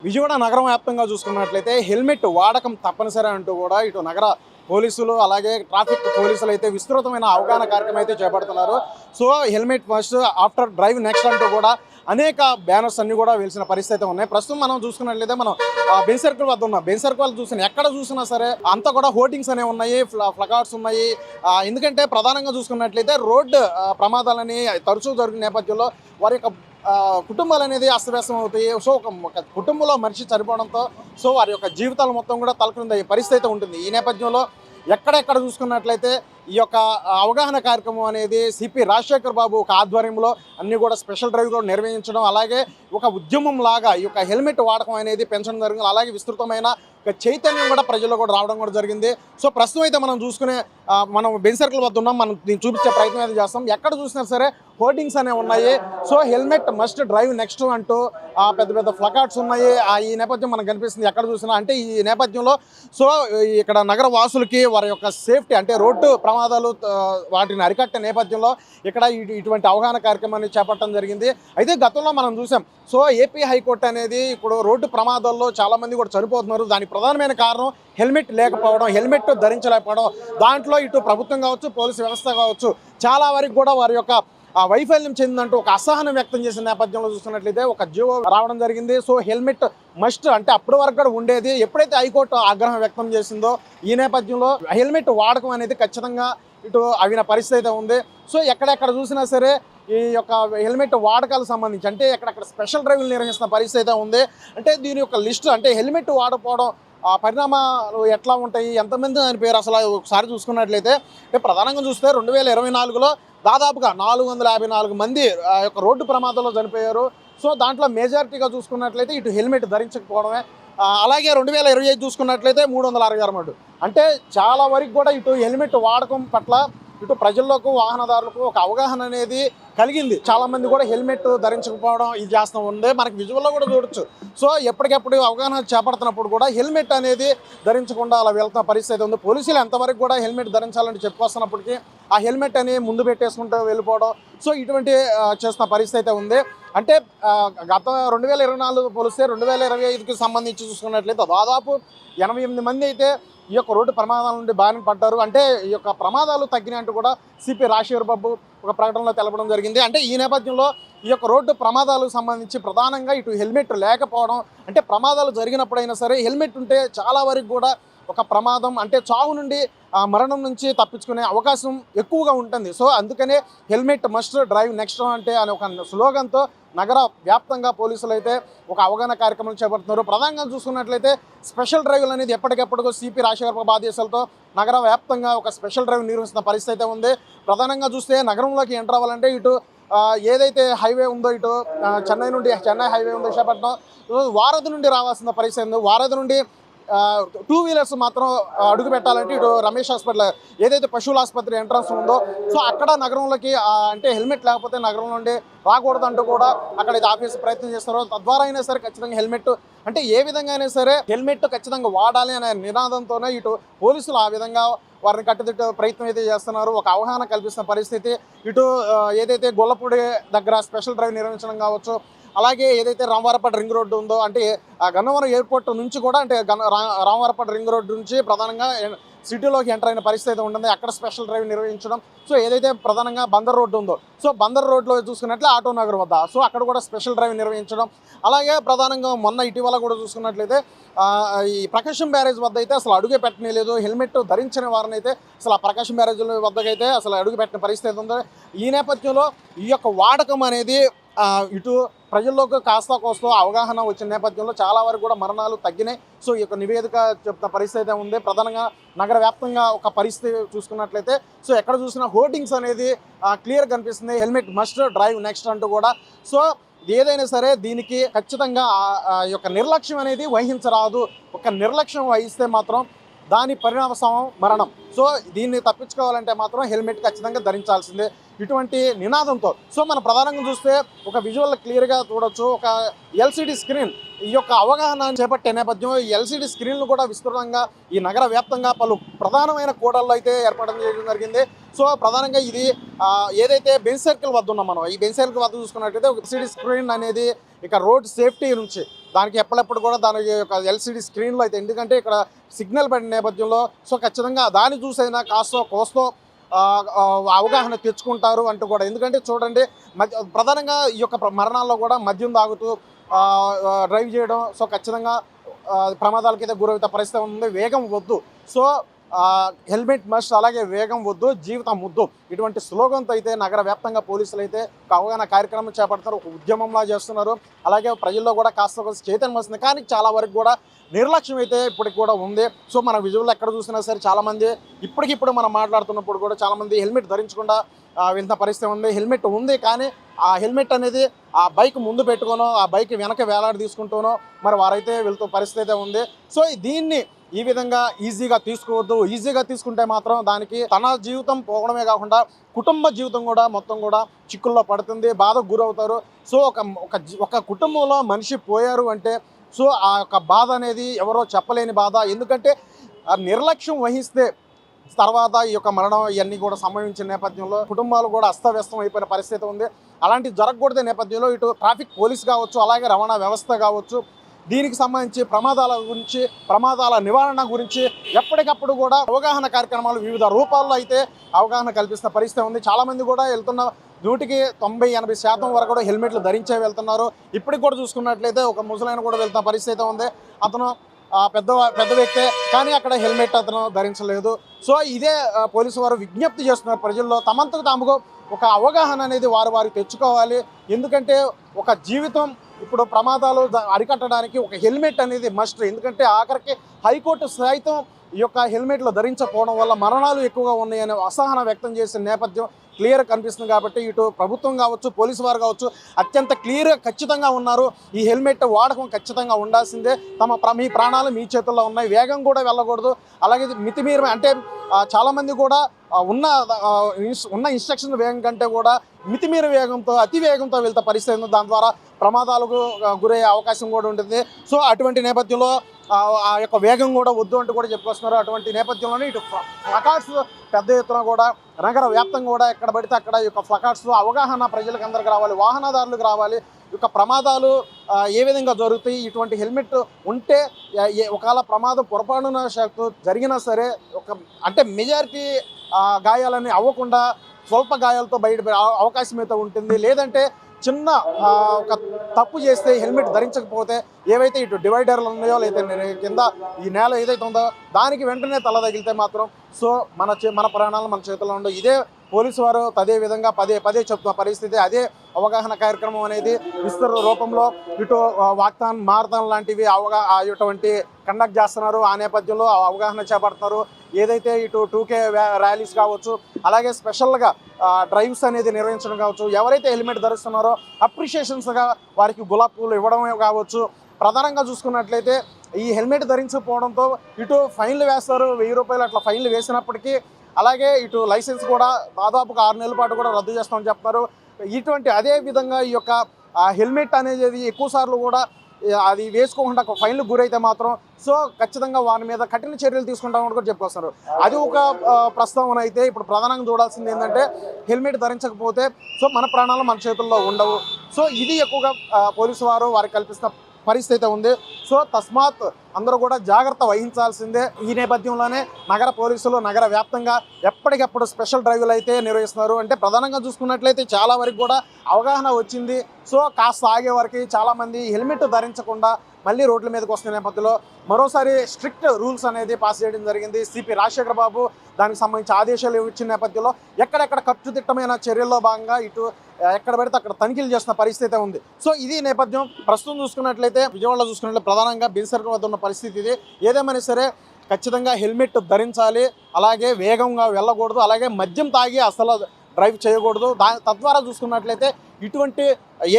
విజయవాడ నగరం వ్యాప్తంగా చూసుకున్నట్లయితే హెల్మెట్ వాడకం తప్పనిసరి అంటూ కూడా ఇటు నగర పోలీసులు అలాగే ట్రాఫిక్ పోలీసులు అయితే విస్తృతమైన అవగాహన కార్యక్రమం అయితే చేపడుతున్నారు. So helmet must after drive next అంటూ కూడా అనేక బ్యానర్స్ అన్ని కూడా వెలిసిన పరిస్థితి ఉన్నాయి. ప్రస్తుతం మనం చూసుకున్నట్లయితే మనం బెంజ్ సర్కిల్ వద్ద ఉన్నాం. బెంజ్ సర్కిల్ చూసిన ఎక్కడ చూసినా సరే అంతా కూడా హోర్డింగ్స్ అనేవి ఉన్నాయి, ప్లకార్డ్స్ ఉన్నాయి. ఎందుకంటే ప్రధానంగా చూసుకున్నట్లయితే రోడ్డు ప్రమాదాలని తరచూ జరిగిన నేపథ్యంలో వారి యొక్క కుటుంబాలు అనేది అస్తవ్యస్తం అవుతాయి. సో ఒక కుటుంబంలో మనిషి చనిపోవడంతో సో వారి యొక్క జీవితాలు మొత్తం కూడా తలక్రిందయ్యే పరిస్థితి ఉంటుంది. ఈ నేపథ్యంలో ఎక్కడెక్కడ చూసుకున్నట్లయితే ఈ యొక్క అవగాహన కార్యక్రమం అనేది సిపి రాజశేఖర్ బాబు ఒక ఆధ్వర్యంలో అన్నీ కూడా స్పెషల్ డ్రైవ్ కూడా నిర్వహించడం, అలాగే ఒక ఉద్యమం లాగా ఈ యొక్క హెల్మెట్ వాడకం అనేది పెంచడం జరిగింది. అలాగే విస్తృతమైన చైతన్యం కూడా ప్రజల్లో కూడా రావడం కూడా జరిగింది. సో ప్రస్తుతం అయితే మనం చూసుకునే మనం బెంజ్ సర్కిల్ వద్ద ఉన్నాం. మనం దీన్ని చూపించే ప్రయత్నం అయితే చేస్తాం. ఎక్కడ చూసినా సరే హోర్డింగ్స్ అనేవి ఉన్నాయి. So helmet must drive next అంటూ పెద్ద పెద్ద ప్లకార్డ్స్ ఉన్నాయి. ఈ నేపథ్యం మనకు కనిపిస్తుంది ఎక్కడ చూసినా. అంటే ఈ నేపథ్యంలో సో ఇక్కడ నగర వాసులకి వారి యొక్క సేఫ్టీ అంటే రోడ్డు ప్రమాదాలు వాటిని అరికట్టే నేపథ్యంలో ఇక్కడ ఇటువంటి అవగాహన కార్యక్రమాన్ని చేపట్టడం జరిగింది. అయితే గతంలో మనం చూసాం. సో ఏపీ హైకోర్టు అనేది ఇప్పుడు రోడ్డు ప్రమాదాల్లో చాలామంది కూడా చనిపోతున్నారు. దానికి ప్రధానమైన కారణం హెల్మెట్ లేకపోవడం, హెల్మెట్ ధరించలేకపోవడం. దాంట్లో ఇటు ప్రభుత్వం కావచ్చు, పోలీసు వ్యవస్థ కావచ్చు, చాలా వరకు కూడా వారి యొక్క వైఫల్యం చెందిందంటూ ఒక అసహనం వ్యక్తం చేసిన నేపథ్యంలో చూస్తున్నట్లయితే ఒక జీవో రావడం జరిగింది. సో హెల్మెట్ మస్ట్ అంటే అప్పటి వరకు కూడా ఉండేది. ఎప్పుడైతే హైకోర్టు ఆగ్రహం వ్యక్తం చేసిందో ఈ నేపథ్యంలో హెల్మెట్ వాడకం అనేది ఖచ్చితంగా ఇటు అవిన పరిస్థితి అయితే ఉంది. సో ఎక్కడెక్కడ చూసినా సరే ఈ యొక్క హెల్మెట్ వాడకాలకు సంబంధించి అంటే ఎక్కడెక్కడ స్పెషల్ డ్రైవ్లు నిర్వహిస్తున్న పరిస్థితి అయితే ఉంది. అంటే దీని యొక్క లిస్టు అంటే హెల్మెట్ వాడకపోవడం పరిణామాలు ఎట్లా ఉంటాయి, ఎంతమంది దాని పేరు అసలు ఒకసారి చూసుకున్నట్లయితే అంటే ప్రధానంగా చూస్తే 2024లో దాదాపుగా 454 మంది యొక్క రోడ్డు ప్రమాదంలో చనిపోయారు. సో దాంట్లో మెజారిటీగా చూసుకున్నట్లయితే ఇటు హెల్మెట్ ధరించకపోవడమే. అలాగే 2025 చూసుకున్నట్లయితే 366 మంది. అంటే చాలా వరకు కూడా ఇటు హెల్మెట్ వాడకం పట్ల ఇటు ప్రజల్లోకి వాహనదారులకు ఒక అవగాహన అనేది కలిగింది. చాలా మంది కూడా హెల్మెట్ ధరించకపోవడం ఇది చేస్తూ ఉంది. మనకి విజువల్లో కూడా చూడొచ్చు. సో ఎప్పటికెప్పుడు అవగాహన చేపడుతున్నప్పుడు కూడా హెల్మెట్ అనేది ధరించకుండా అలా వెళ్తున్న పరిస్థితి ఉంది. పోలీసులు ఎంతవరకు కూడా హెల్మెట్ ధరించాలని చెప్పుకొస్తున్నప్పటికీ ఆ హెల్మెట్ అని ముందు పెట్టేసుకుంటూ వెళ్ళిపోవడం సో ఇటువంటి చేస్తున్న పరిస్థితి అయితే ఉంది. అంటే గత 2024 పోలిస్తే 2025కి సంబంధించి చూసుకున్నట్లయితే దాదాపు 88 మంది అయితే ఈ యొక్క రోడ్డు ప్రమాదాల నుండి బారిన పడ్డారు. అంటే ఈ యొక్క ప్రమాదాలు తగ్గినట్టు కూడా సిపి రాజశేఖర్ బాబు ఒక ప్రకటనలో తెలపడం జరిగింది. అంటే ఈ నేపథ్యంలో ఈ యొక్క రోడ్డు ప్రమాదాలకు సంబంధించి ప్రధానంగా ఇటు హెల్మెట్ లేకపోవడం అంటే ప్రమాదాలు జరిగినప్పుడైనా సరే హెల్మెట్ ఉంటే చాలా వరకు కూడా ఒక ప్రమాదం అంటే చావు నుండి మరణం నుంచి తప్పించుకునే అవకాశం ఎక్కువగా ఉంటుంది. సో అందుకనే హెల్మెట్ మస్ట్ డ్రైవ్ నెక్స్ట్ అంటే అనే ఒక స్లోగన్తో నగర వ్యాప్తంగా పోలీసులు అయితే ఒక అవగాహన కార్యక్రమాలు చేపడుతున్నారు. ప్రధానంగా చూసుకున్నట్లయితే స్పెషల్ డ్రైవ్లు అనేది ఎప్పటికెప్పటికో సిపి రాజశేఖర్ బాబు ఆదేశాలతో నగర వ్యాప్తంగా ఒక స్పెషల్ డ్రైవ్ నిర్వహిస్తున్న పరిస్థితి అయితే ఉంది. ప్రధానంగా చూస్తే నగరంలోకి ఎంటర్ అవ్వాలంటే ఇటు ఏదైతే హైవే ఉందో ఇటు చెన్నై హైవే ఉందో విశాఖపట్నం వారధి నుండి రావాల్సిన పరిస్థితి ఉంది. వారధి నుండి 2 వీలర్స్ మాత్రం అడుగు పెట్టాలంటే ఇటు రమేష్ హాస్పిటల్ ఏదైతే పశువుల ఆసుపత్రి ఎంట్రన్స్ ఉందో సో అక్కడ నగరంలోకి అంటే హెల్మెట్ లేకపోతే నగరం నుండి రాకూడదు అంటూ కూడా అక్కడ ఆఫీసు ప్రయత్నం చేస్తారు. తద్వారా అయినా సరే ఖచ్చితంగా హెల్మెట్ అంటే ఏ విధంగా అయినా సరే హెల్మెట్ ఖచ్చితంగా వాడాలి అనే నినాదంతోనే ఇటు పోలీసులు ఆ విధంగా వారిని కట్టుదిట్టు ప్రయత్నం అయితే చేస్తున్నారు. ఒక అవగాహన కల్పిస్తున్న పరిస్థితి. ఇటు ఏదైతే గొల్లపూడి దగ్గర స్పెషల్ డ్రైవ్ నిర్వహించడం కావచ్చు, అలాగే ఏదైతే రామవారపేట రింగ్ రోడ్డు ఉందో అంటే గన్నవరం ఎయిర్పోర్ట్ నుంచి కూడా అంటే రామవారపేట రింగ్ రోడ్డు నుంచి ప్రధానంగా సిటీలోకి ఎంటర్ అయిన పరిస్థితి ఉంటుంది. అక్కడ స్పెషల్ డ్రైవ్ నిర్వహించడం. సో ఏదైతే ప్రధానంగా బందర్ రోడ్డు ఉందో సో బందర్ రోడ్లో చూసుకున్నట్లే ఆటో నగర్ వద్ద సో అక్కడ కూడా స్పెషల్ డ్రైవ్ నిర్వహించడం. అలాగే ప్రధానంగా మొన్న ఇటీవల కూడా చూసుకున్నట్లయితే ఈ ప్రకాశం బ్యారేజ్ వద్ద అయితే అసలు అడుగే పెట్టలేదు. హెల్మెట్ ధరించిన వారిని అయితే అసలు ఆ ప్రకాశం బ్యారేజ్ వద్దకైతే అసలు అడుగు పెట్టిన పరిస్థితి ఉంది. ఈ నేపథ్యంలో ఈ యొక్క వాడకం అనేది ఇటు ప్రజల్లోకి కాస్త కోస్తో అవగాహన వచ్చిన నేపథ్యంలో చాలా వరకు కూడా మరణాలు తగ్గినాయి. సో ఈ యొక్క నివేదిక చెప్తున్న పరిస్థితి ఉంది. ప్రధానంగా నగర వ్యాప్తంగా ఒక పరిస్థితి చూసుకున్నట్లయితే సో ఎక్కడ చూసినా హోర్డింగ్స్ అనేది క్లియర్ కనిపిస్తుంది. హెల్మెట్ మస్ట్ డ్రైవ్ నెక్స్ట్ అంటూ కూడా. సో ఏదైనా సరే దీనికి ఖచ్చితంగా ఈ యొక్క నిర్లక్ష్యం అనేది వహించరాదు. ఒక నిర్లక్ష్యం వహిస్తే మాత్రం దాని పరిణామం మరణం. సో దీన్ని తప్పించుకోవాలంటే మాత్రం హెల్మెట్ ఖచ్చితంగా ధరించాల్సిందే ఇటువంటి నినాదంతో. సో మనం ప్రధానంగా చూస్తే ఒక విజువల్ క్లియర్గా చూడొచ్చు. ఒక ఎల్సిడి స్క్రీన్ ఈ యొక్క అవగాహన చేపట్టే నేపథ్యం ఈ ఎల్సిడి స్క్రీన్లు కూడా విస్తృతంగా ఈ నగర వ్యాప్తంగా పలు ప్రధానమైన కూడల్లో అయితే ఏర్పడడం జరిగింది. సో ప్రధానంగా ఇది ఏదైతే బెంజ్ సర్కిల్ వద్ద ఉన్నాం మనం ఈ బెంజ్ సర్కిల్ వద్ద చూసుకున్నట్లయితే ఒక ఎల్సిడి స్క్రీన్ అనేది ఇక రోడ్ సేఫ్టీ నుంచి దానికి ఎప్పటికప్పుడు కూడా దాని యొక్క ఎల్సిడి స్క్రీన్లో అయితే, ఎందుకంటే ఇక్కడ సిగ్నల్ పడిన నేపథ్యంలో సో ఖచ్చితంగా దాన్ని చూసైనా కాస్తో కోస్తో అవగాహన తెచ్చుకుంటారు అంటూ కూడా. ఎందుకంటే చూడండి, ప్రధానంగా ఈ యొక్క మరణాల్లో కూడా మద్యం తాగుతూ డ్రైవ్ చేయడం సో ఖచ్చితంగా ప్రమాదాలకైతే గురవుతా పరిస్థితి ఉంది. వేగం వద్దు, సో హెల్మెట్ మస్ట్, అలాగే వేగం వద్దు జీవితం ముద్దు, ఇటువంటి స్లోగన్తో అయితే నగర వ్యాప్తంగా పోలీసులు అయితే ఒక అవగాహన కార్యక్రమం చేపడతారు, ఒక ఉద్యమంలా చేస్తున్నారు. అలాగే ప్రజల్లో కూడా కాస్త చైతన్యం వస్తుంది, కానీ చాలా వరకు కూడా నిర్లక్ష్యం అయితే ఇప్పటికి కూడా ఉంది. సో మన విజువల్ ఎక్కడ చూసినా సరే చాలామంది ఇప్పటికిప్పుడు మనం మాట్లాడుతున్నప్పుడు కూడా చాలామంది హెల్మెట్ ధరించకుండా వెళ్తున్న పరిస్థితి ఉంది. హెల్మెట్ ఉంది, కానీ ఆ హెల్మెట్ అనేది ఆ బైక్ ముందు పెట్టుకోనో ఆ బైక్ వెనక వేలాడి తీసుకుంటూనో మరి వారైతే వెళ్తూ పరిస్థితి అయితే ఉంది. సో దీన్ని ఈ విధంగా ఈజీగా తీసుకోవద్దు. ఈజీగా తీసుకుంటే మాత్రం దానికి తన జీవితం పోవడమే కాకుండా కుటుంబ జీవితం కూడా మొత్తం కూడా చిక్కుల్లో పడుతుంది, బాధకు గురవుతారు. సో ఒక కుటుంబంలో మనిషి పోయారు అంటే సో ఆ యొక్క బాధ అనేది ఎవరో చెప్పలేని బాధ. ఎందుకంటే నిర్లక్ష్యం వహిస్తే తర్వాత ఈ యొక్క మరణం ఇవన్నీ కూడా సంభవించిన నేపథ్యంలో కుటుంబాలు కూడా అస్తవ్యస్తం అయిపోయిన పరిస్థితి ఉంది. అలాంటివి జరగకూడదు నేపథ్యంలో ఇటు ట్రాఫిక్ పోలీస్ కావచ్చు, అలాగే రవాణా వ్యవస్థ కావచ్చు, దీనికి సంబంధించి ప్రమాదాల గురించి, ప్రమాదాల నివారణ గురించి ఎప్పటికప్పుడు కూడా అవగాహన కార్యక్రమాలు వివిధ రూపాల్లో అయితే అవగాహన కల్పిస్తున్న పరిస్థితి ఉంది. చాలామంది కూడా వెళ్తున్న 100-80% వరకు కూడా హెల్మెట్లు ధరించే వెళ్తున్నారు. ఇప్పటికి కూడా చూసుకున్నట్లయితే ఒక ముసలాయన కూడా వెళ్తున్న పరిస్థితి ఉంది. అతను పెద్ద వ్యక్తే, కానీ అక్కడ హెల్మెట్ అతను ధరించలేదు. సో ఇదే పోలీసు వారు విజ్ఞప్తి చేస్తున్నారు ప్రజల్లో, తమంతకు తాముకు ఒక అవగాహన అనేది వారు తెచ్చుకోవాలి. ఎందుకంటే ఒక జీవితం ఇప్పుడు ప్రమాదాలు అరికట్టడానికి ఒక హెల్మెట్ అనేది మస్ట్. ఎందుకంటే ఆఖరికి హైకోర్టు సైతం ఈ యొక్క హెల్మెట్లు ధరించకపోవడం వల్ల మరణాలు ఎక్కువగా ఉన్నాయనే అసహనం వ్యక్తం చేసిన నేపథ్యం క్లియర్ కనిపిస్తుంది. కాబట్టి ఇటు ప్రభుత్వం కావచ్చు, పోలీసు వారు కావచ్చు అత్యంత క్లియర్గా ఖచ్చితంగా ఉన్నారు. ఈ హెల్మెట్ వాడకం ఖచ్చితంగా ఉండాల్సిందే. మీ ప్రాణాలు మీ చేతుల్లో ఉన్నాయి. వేగం కూడా వెళ్ళకూడదు. అలాగే మితిమీర అంటే చాలామంది కూడా ఉన్న ఇన్స్ట్రక్షన్ వేగం కంటే కూడా మితిమీర వేగంతో, అతి వేగంతో వెళ్తే పరిస్థితి ఉంది. దాని ద్వారా ప్రమాదాలకు గురయ్యే అవకాశం కూడా ఉంటుంది. సో అటువంటి నేపథ్యంలో ఆ యొక్క వేగం కూడా వద్దు అంటూ కూడా చెప్పుకొస్తున్నారు. అటువంటి నేపథ్యంలోనే ఇటు ప్లకార్డ్స్ పెద్ద ఎత్తున కూడా నగర వ్యాప్తంగా కూడా ఎక్కడ పడితే అక్కడ ఈ యొక్క ప్లకార్డ్స్ అవగాహన ప్రజలకు అందరికి రావాలి, వాహనదారులకు రావాలి. ఈ యొక్క ప్రమాదాలు ఏ విధంగా జరుగుతాయి, ఇటువంటి హెల్మెట్ ఉంటే ఒకవేళ ప్రమాదం పొరపాటున జరిగినా సరే అంటే మెజారిటీ గాయాలని అవ్వకుండా స్వల్ప గాయాలతో బయట అవకాశం అయితే ఉంటుంది. లేదంటే చిన్న ఒక తప్పు చేస్తే హెల్మెట్ ధరించకపోతే ఏవైతే ఇటు డివైడర్లు ఉన్నాయో లేదా కింద ఈ నేల ఏదైతే ఉందో దానికి వెంటనే తల తగిలితే మాత్రం సో మన ప్రాణాలు మన చేతుల్లో ఉండవు. ఇదే పోలీసు వారు అదే విధంగా పదే చెప్తున్న పరిస్థితి. అదే అవగాహన కార్యక్రమం అనేది విస్తృత రూపంలో ఇటు వాక్థాన్, మారథాన్ లాంటివి ఇటువంటి కండక్ట్ చేస్తున్నారు. ఆ నేపథ్యంలో అవగాహన చేపడుతున్నారు. ఏదైతే ఇటు 2K ర్యాలీస్ కావచ్చు, అలాగే స్పెషల్గా డ్రైవ్స్ అనేది నిర్వహించడం కావచ్చు, ఎవరైతే హెల్మెట్ ధరిస్తున్నారో అప్రిషియేషన్స్గా వారికి గులాబ్ పూలు ఇవ్వడమే కావచ్చు. ప్రధానంగా చూసుకున్నట్లయితే ఈ హెల్మెట్ ధరించకపోవడంతో ఇటు ఫైన్లు వేస్తారు, 1000 రూపాయలు అట్లా ఫైన్లు వేసినప్పటికీ, అలాగే ఇటు లైసెన్స్ కూడా దాదాపుగా 6 నెలల పాటు కూడా రద్దు చేస్తామని చెప్తున్నారు. ఇటువంటి అదే విధంగా ఈ యొక్క హెల్మెట్ అనేది ఎక్కువ సార్లు కూడా అది వేసుకోకుండా ఫైన్లు గురైతే మాత్రం సో ఖచ్చితంగా వారి మీద కఠిన చర్యలు తీసుకుంటామని కూడా చెప్పుకొస్తారు. అది ఒక ప్రస్తావన అయితే. ఇప్పుడు ప్రధానంగా చూడాల్సింది ఏంటంటే హెల్మెట్ ధరించకపోతే సో మన ప్రాణాలు మన చేతుల్లో ఉండవు. సో ఇది ఎక్కువగా పోలీసు వారు వారికి కల్పిస్తున్న పరిస్థితి ఉంది. సో తస్మాత్ అందరూ కూడా జాగ్రత్త వహించాల్సిందే. ఈ నేపథ్యంలోనే నగర పోలీసులు నగర వ్యాప్తంగా ఎప్పటికప్పుడు స్పెషల్ డ్రైవ్లు అయితే నిర్వహిస్తున్నారు. అంటే ప్రధానంగా చూసుకున్నట్లయితే చాలా వరకు కూడా అవగాహన వచ్చింది. సో కాస్త ఆగే వరకు చాలామంది హెల్మెట్ ధరించకుండా మళ్ళీ రోడ్ల మీదకి వస్తున్న నేపథ్యంలో మరోసారి స్ట్రిక్ట్ రూల్స్ అనేది పాస్ చేయడం జరిగింది. సిపి రాజశేఖర్ బాబు దానికి సంబంధించి ఆదేశాలు ఇచ్చిన నేపథ్యంలో ఎక్కడెక్కడ కట్టుదిట్టమైన చర్యల్లో భాగంగా ఇటు ఎక్కడ పడితే అక్కడ తనిఖీలు చేస్తున్న పరిస్థితి ఉంది. సో ఇది నేపథ్యం. ప్రస్తుతం చూసుకున్నట్లయితే విజయవాడలో చూసుకున్నట్లయితే ప్రధానంగా బెన్సర్కల్ వద్ద ఉన్న పరిస్థితి ఇది. ఏదేమైనా సరే ఖచ్చితంగా హెల్మెట్ ధరించాలి, అలాగే వేగంగా వెళ్ళకూడదు, అలాగే మద్యం తాగి అసలు డ్రైవ్ చేయకూడదు. తద్వారా చూసుకున్నట్లయితే ఇటువంటి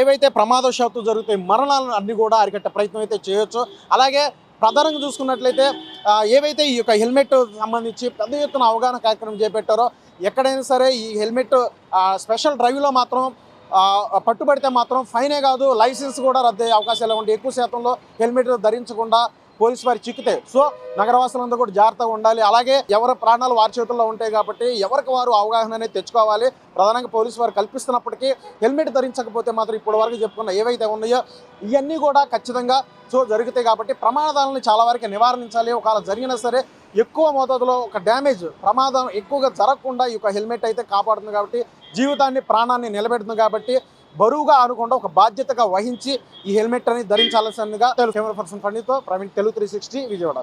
ఏవైతే ప్రమాదవశాత్తు జరుగుతాయి మరణాలను అన్ని కూడా అరికట్టే ప్రయత్నం అయితే చేయొచ్చు. అలాగే ప్రధానంగా చూసుకున్నట్లయితే ఏవైతే ఈ యొక్క హెల్మెట్ సంబంధించి పెద్ద ఎత్తున అవగాహన కార్యక్రమం చేపట్టారో ఎక్కడైనా సరే ఈ హెల్మెట్ స్పెషల్ డ్రైవ్లో మాత్రం పట్టుబడితే మాత్రం ఫైనే కాదు, లైసెన్స్ కూడా రద్దు అయ్యే అవకాశాలు ఉంటాయి. ఎక్కువ శాతంలో హెల్మెట్ ధరించకుండా పోలీసు వారి చిక్కితే. సో నగరవాసులందరూ కూడా జాగ్రత్తగా ఉండాలి. అలాగే ఎవరి ప్రాణాలు వారి చేతుల్లో ఉంటాయి కాబట్టి ఎవరికి వారు అవగాహన అనేది తెచ్చుకోవాలి. ప్రధానంగా పోలీసు వారు కల్పిస్తున్నప్పటికీ హెల్మెట్ ధరించకపోతే మాత్రం ఇప్పటి వరకు చెప్పుకున్న ఏవైతే ఉన్నాయో ఇవన్నీ కూడా ఖచ్చితంగా జరుగుతాయి. కాబట్టి ప్రమాదాలను చాలా వరకు నివారించాలి. ఒకవేళ జరిగినా సరే ఎక్కువ మోతాదులో ఒక డ్యామేజ్ ప్రమాదం ఎక్కువగా జరగకుండా ఈ యొక్క హెల్మెట్ అయితే కాపాడుతుంది. కాబట్టి జీవితాన్ని ప్రాణాన్ని నిలబెడుతుంది. కాబట్టి బరువుగా అనుకుండా ఒక బాధ్యతగా వహించి ఈ హెల్మెట్ అనేది ధరించాల్సిందిగా కెమెరా పర్సన్ ఫండితో ప్రవీణ్, తెలుగు 360 విజయవాడ.